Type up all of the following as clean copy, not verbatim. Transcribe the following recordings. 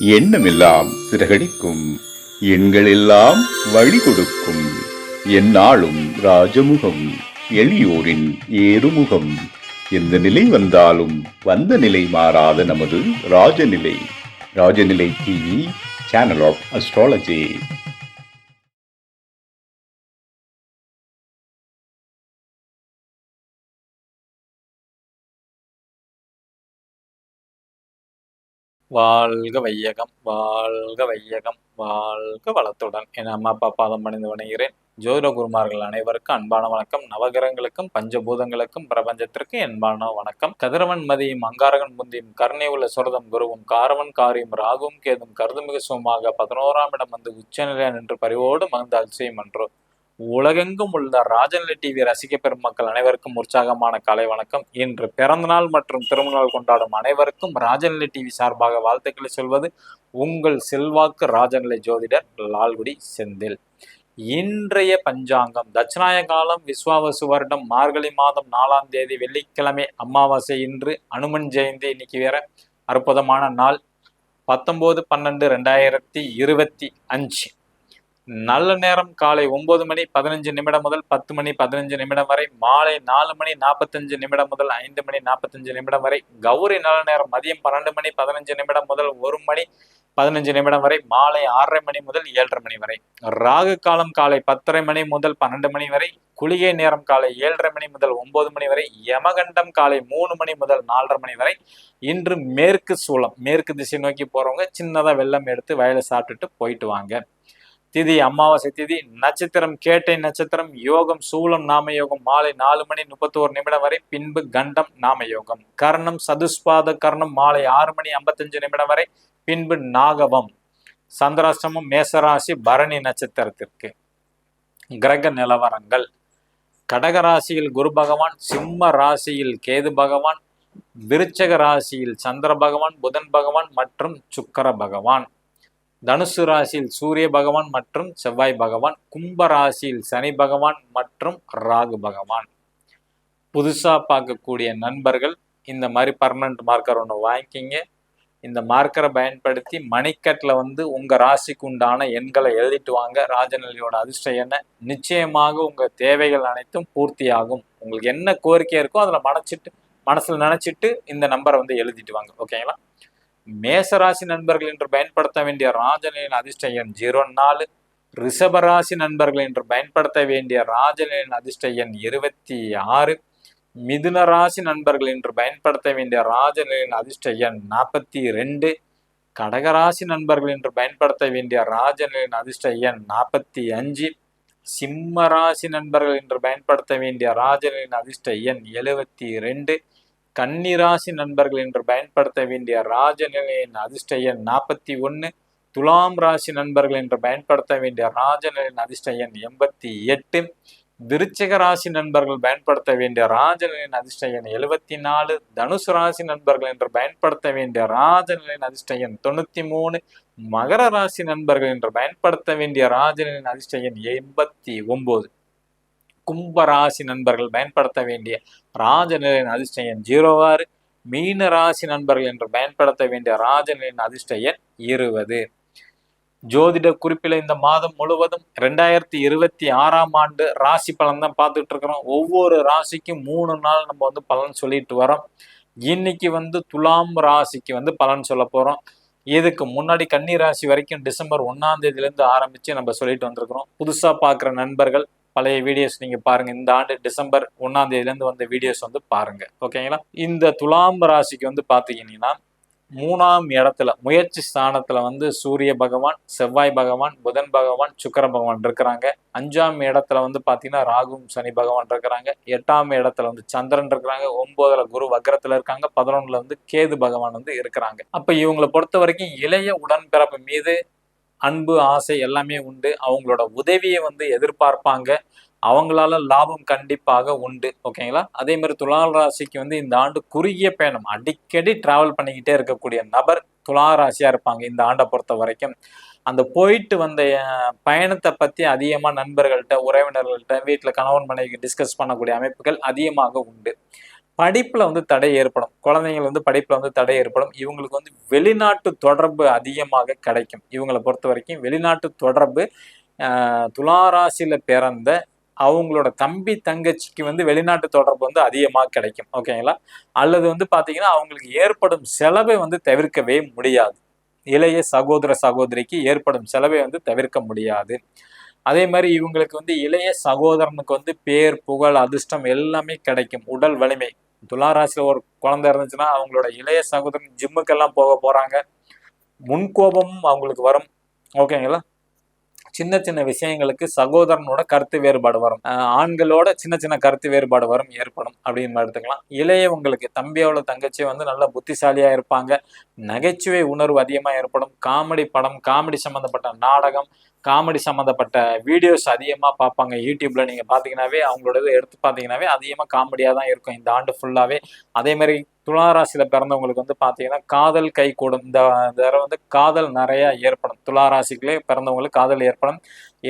எண்ணமெல்லாம் சிறகடிக்கும், எண்களெல்லாம் வழி கொடுக்கும். எந்நாளும் ராஜமுகம், எளியோரின் ஏறுமுகம். எந்த நிலை வந்தாலும் வந்த நிலை மாறாத நமது Rajanilai. Rajanilai TV, channel of astrology. வாழ்க வையகம், வாழ்க வையகம், வாழ்க வளத்துடன் என் அம்மா அப்பா பாதம் பணிந்து வணங்குகிறேன். ஜோதிட குருமார்கள் அனைவருக்கும் அன்பான வணக்கம். நவகிரகங்களுக்கும் பஞ்சபூதங்களுக்கும் பிரபஞ்சத்திற்கு அன்பான வணக்கம். கதிரவன் மதியும் அங்காரகன் முந்தியும் கருணை உள்ள சுரதம் குருவும் காரவன் காரியும் ராகும் கேதும் கருதுமிகு சுகமாக 11ஆம் இடம் வந்து உச்சநிலையா நின்று பரிவோடு மகிழ்ந்த அதிசயம் என்றோ. உலகெங்கும் உள்ள ராஜநிலை டிவி ரசிக பெருமக்கள் அனைவருக்கும் உற்சாகமான காலை வணக்கம். இன்று பிறந்தநாள் மற்றும் திருமணநாள் கொண்டாடும் அனைவருக்கும் ராஜநிலை டிவி சார்பாக வாழ்த்துக்களை சொல்வது உங்கள் செல்வாக்கு ராஜநிலை ஜோதிடர் லால்குடி செந்தில். இன்றைய பஞ்சாங்கம் தட்சிணாய காலம் விஸ்வாவசு வருடம் மார்கழி மாதம் 4ஆம் தேதி வெள்ளிக்கிழமை அமாவாசை. இன்று அனுமன் ஜெயந்தி. இன்னைக்கு வேற அற்புதமான நாள் 19/12/2025. நல்ல நேரம் காலை 9:15 முதல் 10:15 வரை, மாலை 4:45 முதல் 5:45 வரை, கௌரி நல்ல நேரம் மதியம் 12:15 முதல் 1:15 வரை, மாலை 6:30 முதல் 7:30 வரை, ராகு காலம் காலை 10:30 முதல் 12 வரை, குளிகை நேரம் காலை 7:30 முதல் 9 வரை, யமகண்டம் காலை 3 முதல் 4:30 வரை. இன்று மேற்கு சூளம், மேற்கு திசை நோக்கி போறவங்க சின்னதா வெள்ளம் எடுத்து வயலை சாப்பிட்டுட்டு போயிட்டு வாங்க. திதி அமாவாசை திதி. நட்சத்திரம் கேட்டை நட்சத்திரம். யோகம் சூலம் நாம யோகம் மாலை 4:31 வரை, பின்பு கண்டம் நாம யோகம். கர்ணம் சதுஸ்பாத கர்ணம் மாலை 6:55 வரை, பின்பு நாகவம். சந்திராஷ்டமம் மேசராசி பரணி நட்சத்திரத்திற்கு. கிரக நிலவரங்கள்: கடகராசியில் குரு பகவான், சிம்ம ராசியில் கேது பகவான், விருச்சக ராசியில் சந்திர பகவான், புதன் பகவான் மற்றும் சுக்கர பகவான், தனுசு ராசியில் சூரிய பகவான் மற்றும் செவ்வாய் பகவான், கும்ப ராசியில் சனி பகவான் மற்றும் ராகு பகவான். புதுசா பார்க்கக்கூடிய நண்பர்கள் இந்த மாதிரி பர்மனன்ட் மார்க்கர் ஒன்று வாங்கிக்கிங்க. இந்த மார்க்கரை பயன்படுத்தி மணிக்கட்டில் உங்க ராசிக்கு உண்டான எண்களை எழுதிட்டு வாங்க. ராஜநிலையோட அதிர்ஷ்ட எண்ணை நிச்சயமாக உங்க தேவைகள் அனைத்தும் பூர்த்தியாகும். உங்களுக்கு என்ன கோரிக்கை இருக்கோ அதில் மனசுல நினைச்சிட்டு இந்த நம்பரை எழுதிட்டு வாங்க. ஓகேங்களா? மேசராசி நண்பர்கள் என்று பயன்படுத்த வேண்டிய ராஜநிலையின் அதிர்ஷ்ட எண் 04. ரிஷபராசி நண்பர்கள் என்று பயன்படுத்த வேண்டிய ராஜநிலையின் அதிர்ஷ்ட எண் 26. மிதுன ராசி நண்பர்கள் என்று பயன்படுத்த வேண்டிய ராஜநிலையின் அதிர்ஷ்ட எண் 42. கடகராசி நண்பர்கள் என்று பயன்படுத்த வேண்டிய ராஜநிலையின் அதிர்ஷ்ட எண் 45. சிம்ம ராசி நண்பர்கள் என்று பயன்படுத்த வேண்டிய ராஜநிலையின் அதிர்ஷ்ட எண் 72. கன்னிராசி நண்பர்கள் என்று பயன்படுத்த வேண்டிய ராஜநிலையின் அதிர்ஷ்ட எண் 41. துலாம் ராசி நண்பர்கள் என்று பயன்படுத்த வேண்டிய ராஜநிலையின் அதிர்ஷ்ட எண் 88. விருச்சிக ராசி நண்பர்கள் பயன்படுத்த வேண்டிய ராஜநிலையின் அதிர்ஷ்ட எண் 74. தனுசு ராசி நண்பர்கள் என்று பயன்படுத்த வேண்டிய ராஜநிலையின் அதிர்ஷ்ட எண் 93. மகர ராசி நண்பர்கள் என்று பயன்படுத்த வேண்டிய ராஜநிலையின் அதிர்ஷ்ட எண் 89. கும்பராசி நண்பர்கள் பயன்படுத்த வேண்டிய ராஜநிலையின் அதிர்ஷ்ட எண் 06. மீன ராசி நண்பர்கள் என்று பயன்படுத்த வேண்டிய ராஜநிலையின் அதிர்ஷ்ட எண் 20. ஜோதிட குறிப்பில் இந்த மாதம் முழுவதும் 2026ஆம் ஆண்டு ராசி பலன் தான் பார்த்துட்டு இருக்கிறோம். ஒவ்வொரு ராசிக்கும் 3 நாள் நம்ம பலன் சொல்லிட்டு வரோம். இன்னைக்கு துலாம் ராசிக்கு பலன் சொல்ல போறோம். இதுக்கு முன்னாடி கன்னி ராசி வரைக்கும் டிசம்பர் 1ஆம் தேதியிலேருந்து ஆரம்பிச்சு நம்ம சொல்லிட்டு வந்திருக்கிறோம். புதுசா பார்க்குற நண்பர்கள் பழைய வீடியோஸ் நீங்க பாருங்க. இந்த ஆண்டு டிசம்பர் 1ஆம் தேதியிலேருந்து வந்த வீடியோஸ் பாருங்க. ஓகேங்களா? இந்த துலாம் ராசிக்கு பாத்தீங்கன்னா 3ஆம் இடத்துல முயற்சி ஸ்தானத்துல சூரிய பகவான், செவ்வாய் பகவான், புதன் பகவான், சுக்கர பகவான் இருக்கிறாங்க. 5ஆம் இடத்துல பாத்தீங்கன்னா ராகும் சனி பகவான் இருக்கிறாங்க. 8ஆம் இடத்துல சந்திரன் இருக்கிறாங்க. 9ல குரு வக்ரத்துல இருக்காங்க. 11ல கேது பகவான் இருக்கிறாங்க. அப்ப இவங்களை பொறுத்த வரைக்கும் இளைய உடன்பிறப்பு மீது அன்பு ஆசை எல்லாமே உண்டு. அவங்களோட உதவியை எதிர்பார்ப்பாங்க. அவங்களால லாபம் கண்டிப்பாக உண்டு. ஓகேங்களா? அதே மாதிரி துலா ராசிக்கு இந்த ஆண்டு குறுகிய பயணம், அடிக்கடி டிராவல் பண்ணிக்கிட்டே இருக்கக்கூடிய நபர் துலா ராசியா இருப்பாங்க இந்த ஆண்டை பொறுத்த வரைக்கும். அந்த போயிட்டு வந்த பயணத்தை பத்தி அதிகமா நண்பர்கள்ட்ட, உறவினர்கள்ட்ட, வீட்டுல கணவன் மனைவிக்கு டிஸ்கஸ் பண்ணக்கூடிய அமைப்புகள் அதிகமாக உண்டு. படிப்புல வந்து தடை ஏற்படும். குழந்தைகள் வந்து படிப்புல வந்து தடை ஏற்படும். இவங்களுக்கு வந்து வெளிநாட்டு தொடர்பு அதிகமாக கிடைக்கும். இவங்கள பொறுத்தவரைக்கும் வெளிநாட்டு தொடர்பு துலா ராசியில பிறந்த அவங்களோட தம்பி, தங்கச்சிக்கு வந்து வெளிநாட்டு தொடர்பு வந்து அதிகமா கிடைக்கும். ஓகேங்களா? அல்லது வந்து பார்த்தீங்கன்னா, அவங்களுக்கு ஏற்படும் செலவை வந்து தவிர்க்கவே முடியாது. இளைய சகோதர, சகோதரிக்கு ஏற்படும் செலவை வந்து தவிர்க்க முடியாது. அதே மாரி இவங்களுக்கு வந்து இளைய சகோதரனுக்கு வந்து பேர், புகழ், அதிர்ஷ்டம் எல்லாமே கிடைக்கும். உடல் வலிமை. துலா ராசியில ஒரு குழந்தை இருந்துச்சுன்னா, அவங்களோட இளைய சகோதரன் ஜிம்முக்கெல்லாம் போறாங்க. முன்கோபமும் அவங்களுக்கு வரும். ஓகேங்களா? சின்ன சின்ன விஷயங்களுக்கு சகோதரனோட கருத்து வேறுபாடு வரும். ஆண்களோட சின்ன சின்ன கருத்து வேறுபாடு வரும், ஏற்படும் அப்படின்னு எடுத்துக்கலாம். இளையவங்களுக்கு தம்பியோட தங்கச்சி வந்து நல்ல புத்திசாலியா இருப்பாங்க. நகைச்சுவை உணர்வு அதிகமா ஏற்படும். காமெடி படம், காமெடி சம்பந்தப்பட்ட நாடகம், காமெடி சம்பந்தப்பட்ட வீடியோஸ் அதிகமா பார்ப்பாங்க. யூடியூப்ல நீங்க பாத்தீங்கன்னாவே அவங்களோட இதை எடுத்து பாத்தீங்கன்னாவே அதிகமா காமெடியா தான் இருக்கும் இந்த ஆண்டு ஃபுல்லாவே. அதே மாதிரி துளாராசியில பிறந்தவங்களுக்கு வந்து பாத்தீங்கன்னா காதல் கை கூடும். இந்த தடவை வந்து காதல் நிறைய ஏற்படும். துளாராசிகளே பிறந்தவங்களுக்கு காதல் ஏற்படும்.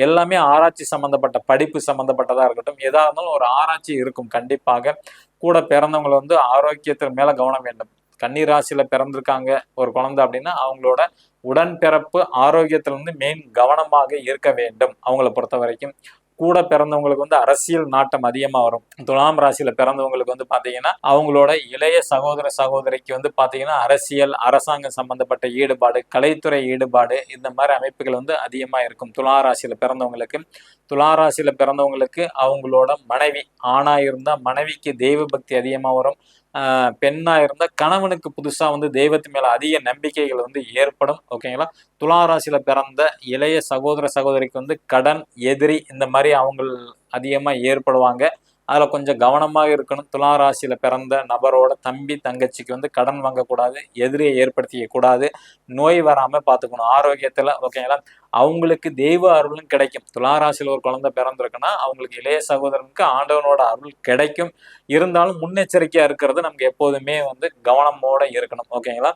எல்லாமே ஆராய்ச்சி சம்பந்தப்பட்ட படிப்பு சம்பந்தப்பட்டதா இருக்கட்டும், எதா இருந்தாலும் ஒரு ஆராய்ச்சி இருக்கும் கண்டிப்பாக. கூட பிறந்தவங்களை வந்து ஆரோக்கியத்தின் மேல கவனம் வேண்டும். கன்னி ராசியில பிறந்திருக்காங்க ஒரு குழந்தை அப்படின்னா அவங்களோட உடன்பிறப்பு ஆரோக்கியத்துல வந்து மெயின் கவனமாக இருக்க வேண்டும். அவங்கள பொறுத்த வரைக்கும் கூட பிறந்தவங்களுக்கு வந்து அரசியல் நாட்டம் அதிகமா வரும். துலாம் ராசியில பிறந்தவங்களுக்கு வந்து பாத்தீங்கன்னா அவங்களோட இளைய சகோதர சகோதரிக்கு வந்து பாத்தீங்கன்னா அரசியல், அரசாங்கம் சம்பந்தப்பட்ட ஈடுபாடு, கலைத்துறை ஈடுபாடு இந்த மாதிரி அமைப்புகள் வந்து அதிகமா இருக்கும் துலா ராசியில பிறந்தவங்களுக்கு. துலா ராசியில பிறந்தவங்களுக்கு அவங்களோட மனைவி, ஆணா இருந்தா மனைவிக்கு தெய்வ பக்தி அதிகமா வரும். பெண்ணா இருந்தா கணவனுக்கு புதுசா வந்து தெய்வத்து மேல அதிக நம்பிக்கைகள் வந்து ஏற்படும். ஓகேங்களா? துலா ராசியில பிறந்த இளைய சகோதர சகோதரிக்கு வந்து கடன், எதிரி இந்த மாதிரி அவங்க அதிகமா ஏற்படுவாங்க. அதுல கொஞ்சம் கவனமாக இருக்கணும். துலா ராசியில பிறந்த நபரோட தம்பி, தங்கச்சிக்கு வந்து கடன் வாங்கக்கூடாது, எதிரியை ஏற்படுத்திக்க கூடாது, நோய் வராம பாத்துக்கணும் ஆரோக்கியத்துல. ஓகேங்களா? அவங்களுக்கு தெய்வ அருளும் கிடைக்கும். துலா ராசியில ஒரு குழந்தை பிறந்திருக்குன்னா அவங்களுக்கு இளைய சகோதரனுக்கு ஆண்டவனோட அருள் கிடைக்கும். இருந்தாலும் முன்னெச்சரிக்கையா இருக்கிறது நமக்கு எப்போதுமே வந்து கவனமோட இருக்கணும். ஓகேங்களா?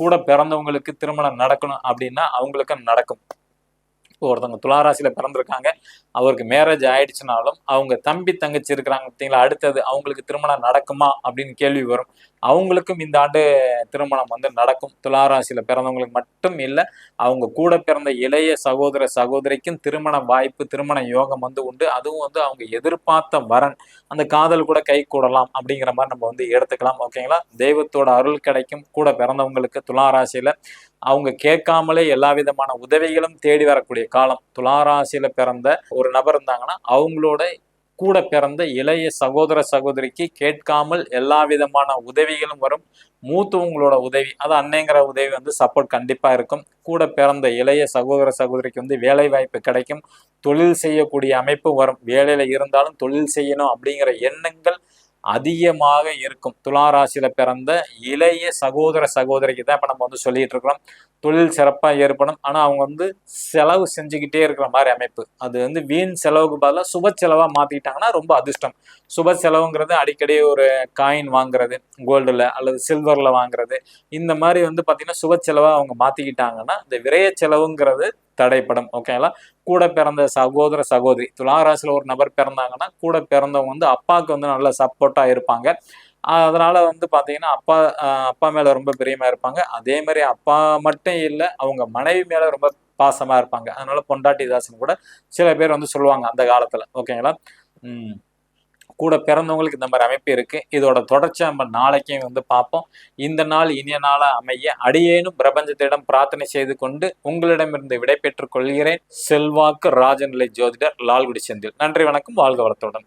கூட பிறந்தவங்களுக்கு திருமணம் நடக்கணும் அப்படின்னா அவங்களுக்கு நடக்கும். ஒருத்தவங்க துளாராசியில பிறந்திருக்காங்க, அவருக்கு மேரேஜ் ஆயிடுச்சுனாலும் அவங்க தம்பி தங்கச்சி இருக்கிறாங்க பார்த்தீங்களா, அடுத்தது அவங்களுக்கு திருமணம் நடக்குமா அப்படின்னு கேள்வி வரும். அவங்களுக்கும் இந்த ஆண்டு திருமணம் வந்து நடக்கும். துளாராசியில பிறந்தவங்களுக்கு மட்டும் இல்லை, அவங்க கூட பிறந்த இளைய சகோதர சகோதரிக்கும் திருமண வாய்ப்பு, திருமண யோகம் வந்து உண்டு. அதுவும் வந்து அவங்க எதிர்பார்த்த வரன், அந்த காதல் கூட கை கூடலாம் அப்படிங்கிற மாதிரி நம்ம வந்து எடுத்துக்கலாம். ஓகேங்களா? தெய்வத்தோட அருள் கிடைக்கும் கூட பிறந்தவங்களுக்கு துளாராசியில. அவங்க கேட்காமலே எல்லா விதமான உதவிகளும் தேடி வரக்கூடிய காலம். துளாராசியில பிறந்த ஒரு நபர் இருந்தாங்கன்னா அவங்களோட கூட பிறந்த இளைய சகோதர சகோதரிக்கு கேட்காமல் எல்லா விதமான உதவிகளும் வரும். மூத்தவங்களோட உதவி, அது அன்னைங்கிற உதவி வந்து சப்போர்ட் கண்டிப்பா இருக்கும். கூட பிறந்த இளைய சகோதர சகோதரிக்கு வந்து வேலை வாய்ப்பு கிடைக்கும். தொழில் செய்யக்கூடிய அமைப்பு வரும். வேலையில இருந்தாலும் தொழில் செய்யணும் அப்படிங்கிற எண்ணங்கள் அதிகமாக இருக்கும். துளாராசியில பிறந்த இளைய சகோதர சகோதரிக்கு தான் இப்ப நம்ம வந்து சொல்லிட்டு இருக்கிறோம். தொழில் சிறப்பா ஏற்படும். ஆனா அவங்க வந்து செலவு செஞ்சுக்கிட்டே இருக்கிற மாதிரி அமைப்பு. அது வந்து வீண் செலவுக்கு பதிலாக சுப செலவா மாத்திக்கிட்டாங்கன்னா ரொம்ப அதிர்ஷ்டம். சுப செலவுங்கிறது அடிக்கடி ஒரு காயின் வாங்குறது, கோல்டுல அல்லது சில்வர்ல வாங்குறது, இந்த மாதிரி வந்து பாத்தீங்கன்னா சுப செலவா அவங்க மாத்திக்கிட்டாங்கன்னா இந்த விரய செலவுங்கிறது தடைப்படும். ஓகேங்களா? கூட பிறந்த சகோதர சகோதரி துளாராசியில ஒரு நபர் பிறந்தாங்கன்னா கூட பிறந்தவங்க வந்து அப்பாவுக்கு வந்து நல்ல சப்போர்ட்டா இருப்பாங்க. அதனால வந்து பாத்தீங்கன்னா அப்பா மேல ரொம்ப பிரியமா இருப்பாங்க. அதே மாதிரி அப்பா மட்டும் இல்லை, அவங்க மனைவி மேல ரொம்ப பாசமா இருப்பாங்க. அதனால பொண்டாட்டி தாசன் கூட சில பேர் வந்து சொல்லுவாங்க அந்த காலத்துல. ஓகேங்களா? கூட பிறந்தவங்களுக்கு இந்த மாதிரி அமைப்பு இருக்கு. இதோட தொடர்ச்சி நம்ம நாளைக்கும் வந்து பார்ப்போம். இந்த நாள் இனிய நாளா அமைய அடியேனும் பிரபஞ்சத்திடம் பிரார்த்தனை செய்து கொண்டு உங்களிடமிருந்து விடை பெற்றுக் கொள்கிறேன். செல்வாக்கு ராஜநிலை ஜோதிடர் லால்குடி செந்தில். நன்றி, வணக்கம். வாழ்க வளத்துடன்.